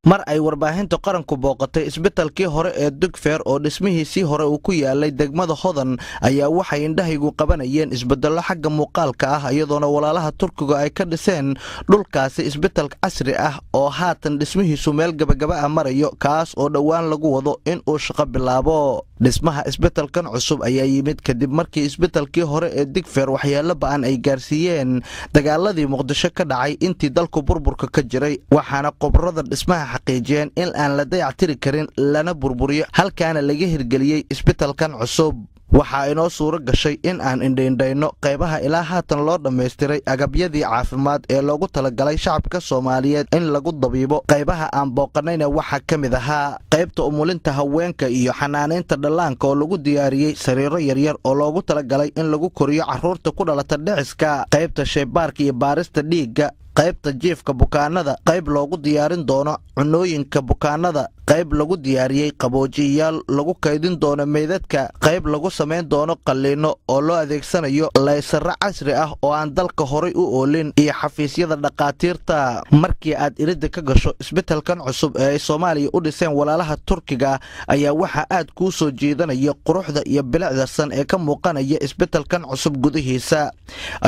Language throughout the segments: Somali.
mar ay warbaahinta qaranku booqatay isbitaalkii hore ee Digfaar oo dhismihiisii hore uu ku yaalay degmada Hodan ayaa waxay indhahaygu qabanayeen isbeddello xagga muuqaalka ah iyadoona walaalaha Turkiga ay ka dhiseen dhulkaasi isbitaal casri ah oo haatan dhismihiisu meel gabagaba ah marayo kaas oo dhawaan lagu wado in uu shaqo bilaabo. dhismaha isbitaalkan cusub ayaa yimid kadib markii isbitaalkii hore ee Digfaar waxyaalo ba'an ay gaarsiiyeen dagaaladii Muqdisho ka dhacay intii dalku burburka ka jiray waxaana qobrada dhismaha xaqiijiyeen in aan la dayactiri karin lana burburiyo halkaana laga hirgeliyay isbitaalkan cusub. waxaa inoo suuro gashay in aan indhaindhayno qaybaha ilaa haatan loo dhammaystiray agabyadii caafimaad ee loogu talagalay shacabka Soomaaliyeed in lagu dabiibo. qaybaha aan booqanayna waxaa ka mid ahaa qaybta umulinta haweenka iyo xanaaneynta dhallaanka oo lagu diyaariyey sariiro yaryar oo loogu talagalay in lagu koriyo carruurta ku dhalata dhiciska, qaybta shaybaarka iyo baarista dhiigga, qaybta jiifka bukaanada, qayb loogu diyaarin doono cunooyinka bukaanada, qayb lagu diyaariyey qaboojiyayaal lagu kaydin doono meydadka, qayb lagu samayn doono qalliino oo loo adeegsanayo laysarro casri ah oo aan dalka horay u oolin, iyo xafiisyada dhaqaatiirta. markii aad iridda ka gasho isbitaalkan cusub ee ay Soomaaliya u dhiseen walaalaha Turkiga ayaa waxaa aad kuu soo jeedanaya quruxda iyo bilicda san ee ka muuqanaya isbitaalkan cusub gudihiisa,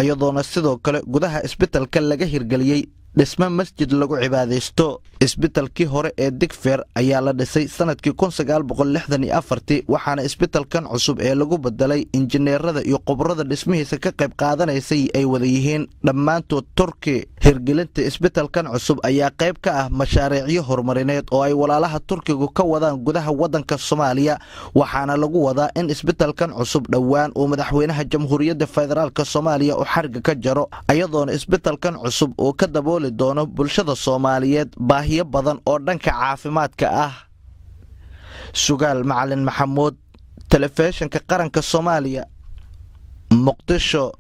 iyadoona sidoo kale gudaha isbitaalka laga hirgeliyey dhisme masjid lagu cibaadaysto. isbitaalkii hore ee Digfaar ayaa la dhisay sanadkii 1964 waxaana isbitaalkan cusub ee lagu bedelay injineerada iyo qobrada dhismihiisa ka qayb qaadanaysay ay wada yihiin dhammaantood Turki. hirgelinta isbitaalkan cusub ayaa qayb ka ah mashaariicyo horumarineed oo ay walaalaha Turkigu ka wadaan gudaha wadanka Soomaaliya waxaana lagu wadaa in isbitaalkan cusub dhawaan uu madaxweynaha Jamhuuriyadda Federaalka Soomaaliya u xarga ka jaro iyadoona isbitaalkan cusub oo ka dabooli doono bulshada Soomaaliyeed baahiyo badan oo dhanka caafimaadka ah. Sugaal Macalin Maxamuud, Telefishinka Qaranka Soomaaliya, Muqdisho.